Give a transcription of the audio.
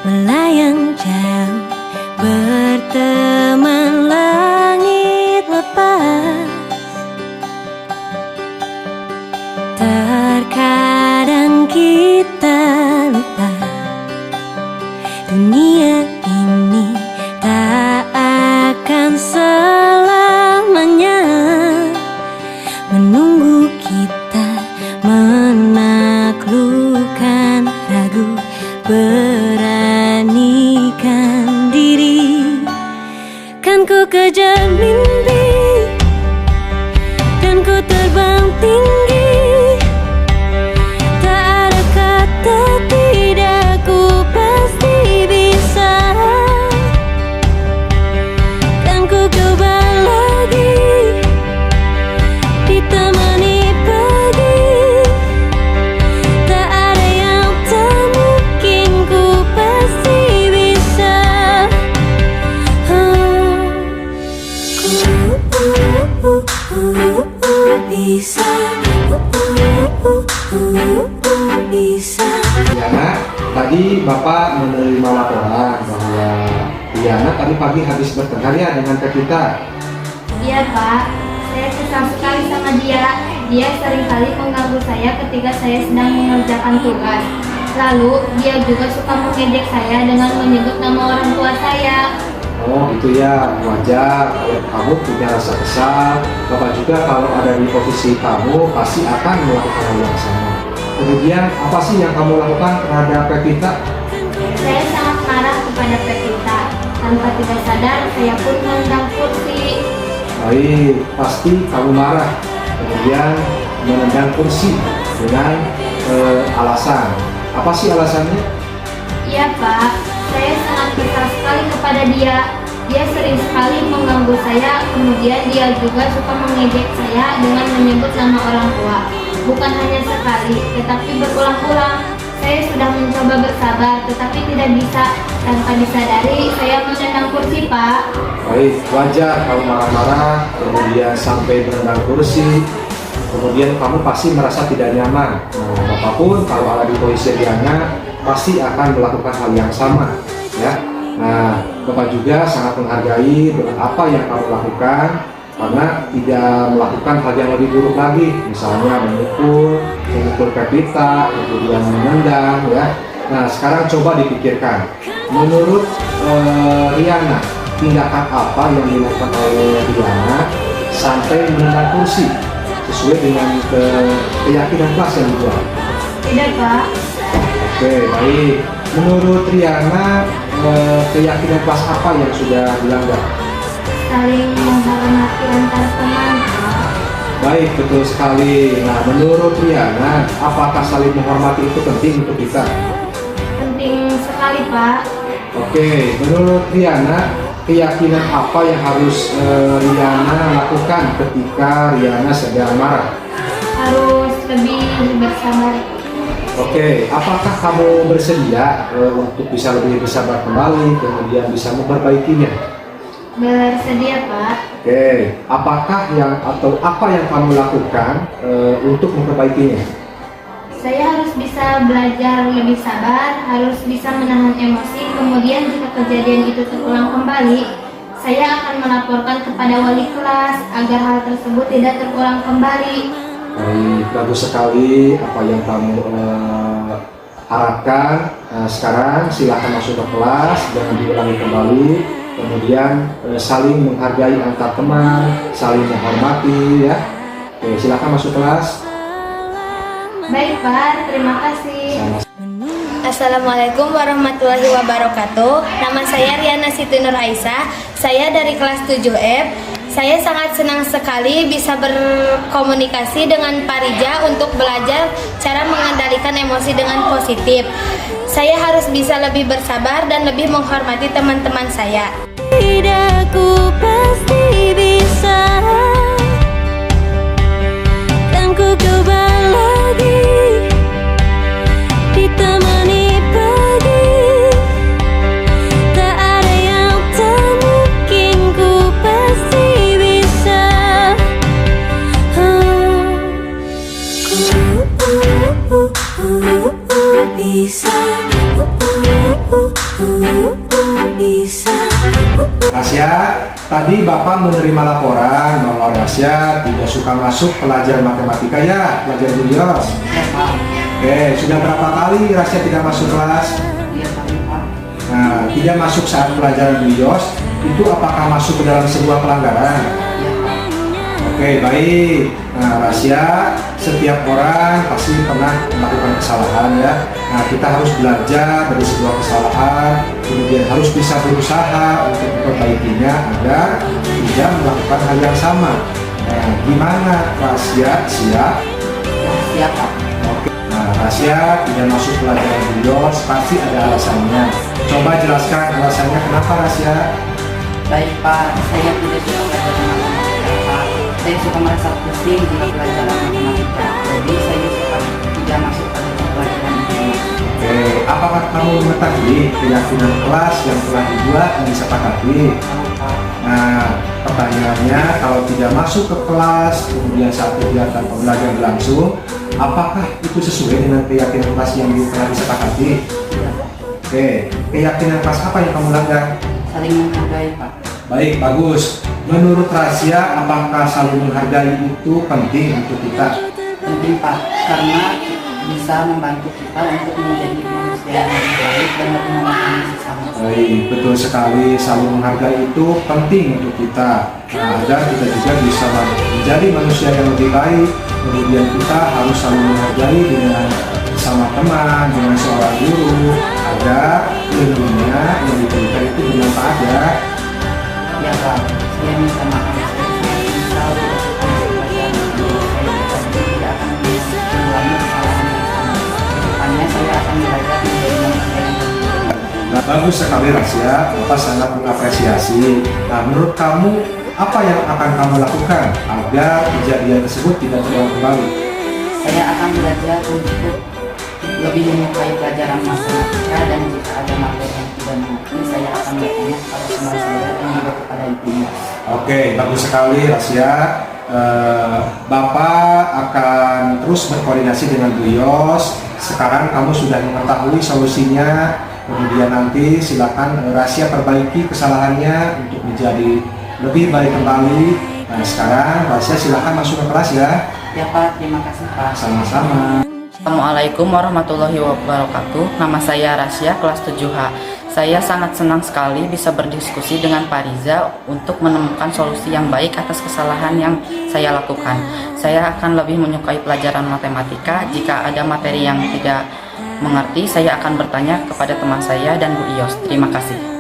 melayang jauh, berteman langit lepas. Terkadang kita lupa dunia ini tak akan selamanya menunggu kita menaklukkan ragu, beranikan diri. Kan ku kejar mimpi dan ku terbang tinggi, tak ada kata tidak, ku pasti bisa. Kan ku coba lagi, ditemani pagi, tak ada yang tak mungkin, ku pasti bisa. Bisa, bisa. Diana, tadi Bapak menerima laporan bahwa Diana tadi pagi habis bertengkar dengan Pevita. Iya Pak, saya kesal sekali sama dia. Dia seringkali mengganggu saya ketika saya sedang mengerjakan tugas. Lalu dia juga suka mengejek saya dengan menyebut nama orang tua saya. Oh gitu ya, wajar kalau kamu punya rasa kesal. Bapak juga kalau ada di posisi kamu pasti akan melakukan hal yang sama. Kemudian apa sih yang kamu lakukan terhadap Pevita? Saya sangat marah kepada Pevita. Tanpa tidak sadar, saya pun menendang kursi. Baik, pasti kamu marah. Kemudian menendang kursi dengan alasan. Apa sih alasannya? Iya Pak, saya sangat kesal sekali kepada dia. Dia sering sekali mengganggu saya, kemudian dia juga suka mengejek saya dengan menyebut nama orang tua. Bukan hanya sekali, tetapi berulang-ulang. Saya sudah mencoba bersabar, tetapi tidak bisa. Tanpa disadari, saya menendang kursi, Pak. Baik, wajar kamu marah-marah, kemudian sampai menendang kursi. Kemudian kamu pasti merasa tidak nyaman. Nah, Bapak pun kalau ada di posisi Diana pasti akan melakukan hal yang sama, ya. Nah, Bapak juga sangat menghargai dengan apa yang kamu lakukan, karena tidak melakukan hal yang lebih buruk lagi, misalnya memukul Pevita, kemudian menendang, ya. Nah, sekarang coba dipikirkan, menurut Riana, tindakan apa yang dilakukan oleh Riana sampai menendang kursi sesuai dengan keyakinan kelas yang dibuat? Tidak, Pak. Oke, baik. Menurut Riana, keyakinan kelas apa yang sudah dilanggar? Saling menghormati antar teman, Pak. Baik, betul sekali. Nah, menurut Riana, apakah saling menghormati itu penting untuk kita? Penting sekali, Pak. Oke, menurut Riana, keyakinan apa yang harus Riana lakukan ketika Riana sedang marah? Harus lebih bersabar. Oke, apakah kamu bersedia untuk bisa lebih bersabar kembali, kemudian bisa memperbaikinya? Bersedia, Pak. Oke, apakah apa yang kamu lakukan untuk memperbaikinya? Saya harus bisa belajar lebih sabar, harus bisa menahan emosi, kemudian jika kejadian itu terulang kembali, saya akan melaporkan kepada wali kelas agar hal tersebut tidak terulang kembali. Baik, bagus sekali apa yang kamu harapkan. Sekarang silakan masuk ke kelas, jangan diulangi kembali. Kemudian saling menghargai antar teman, saling menghormati, ya. Oke, silakan masuk kelas. Baik, Pak, terima kasih. Assalamualaikum warahmatullahi wabarakatuh. Nama saya Riana Siti Nur Aisyah. Saya dari kelas 7F. Saya sangat senang sekali bisa berkomunikasi dengan Pak Rija untuk belajar cara mengendalikan emosi dengan positif. Saya harus bisa lebih bersabar dan lebih menghormati teman-teman saya. Tidak, ku pasti bisa. Dan ku coba lagi, ditemani pagi, tak ada yang tak mungkin, ku pasti bisa. Bisa. Rasya, tadi Bapak menerima laporan bahwa Rasya tidak suka masuk pelajaran matematika ya, pelajaran Julius. Ya Pak. Oke, sudah berapa kali Rasya tidak masuk kelas? Iya Pak. Nah, tidak masuk saat pelajaran Julius, itu apakah masuk ke dalam sebuah pelanggaran? Iya Pak. Oke, baik. Nah, Rasya, setiap orang pasti pernah melakukan kesalahan ya. Nah, kita harus belajar dari sebuah kesalahan, kemudian harus bisa berusaha untuk memperbaikinya agar tidak melakukan hal yang sama. Nah, gimana Rasya? Siap? Siap Pak. Oke. Nah, Rasya tidak masuk pelajaran Julius pasti ada alasannya. Coba jelaskan alasannya kenapa Rasya? Baik Pak, saya tidak suka pelajaran matematika Pak. Saya suka merasa pusing jika pelajaran matematika. Jadi saya suka tidak masuk pada pelajaran itu. Oke, apakah kamu mengetahui keyakinan kelas yang telah dibuat dan disepakati? Tahu Pak. Nah, pertanyaannya, kalau tidak masuk ke kelas, kemudian saat kegiatan pembelajaran berlangsung, apakah itu sesuai dengan keyakinan kelas yang telah disepakati? Iya Pak. Oke, keyakinan kelas apa yang kamu langgar? Saling menghargai Pak. Baik, bagus. Menurut Rasya, apakah saling menghargai itu penting untuk kita? Penting Pak, karena bisa membantu kita untuk menjadi manusia yang lebih baik dan lebih memahami sesama. Baik, betul sekali. Saling menghargai itu penting untuk kita. Nah, agar kita juga bisa menjadi manusia yang lebih baik. Kemudian kita harus saling menghargai dengan sama teman, dengan seorang guru, agar ilmunya yang diberikan itu bermanfaat ya. Ya Pak, saya minta maaf. Saya bisa melakukan pelajaran ini. Saya tidak akan mengulangi kesalahan yang sama. Kedepannya saya akan belajar menjadi manusia yang lebih baik. Nah, bagus sekali Rasya, Bapak sangat mengapresiasi. Nah, menurut kamu, apa yang akan kamu lakukan agar kejadian tersebut tidak terulang kembali? Saya akan belajar untuk lebih menyukai pelajaran matematika dan jika ada materi yang tidak mengerti, saya akan bertanya kepada teman saya dan juga kepada ibunya. Oke, bagus sekali Rasya. Bapak akan terus berkoordinasi dengan Bu Yos. Sekarang kamu sudah mengetahui solusinya. Kemudian nanti silakan Rasya perbaiki kesalahannya untuk menjadi lebih baik kembali. Nah, sekarang Rasya silakan masuk ke kelas ya. Ya Pak, terima kasih Pak. Sama-sama. Assalamualaikum warahmatullahi wabarakatuh. Nama saya Rasya, kelas 7H. Saya sangat senang sekali bisa berdiskusi dengan Pak Riza untuk menemukan solusi yang baik atas kesalahan yang saya lakukan. Saya akan lebih menyukai pelajaran matematika. Jika ada materi yang tidak mengerti, saya akan bertanya kepada teman saya dan Bu Iyos. Terima kasih.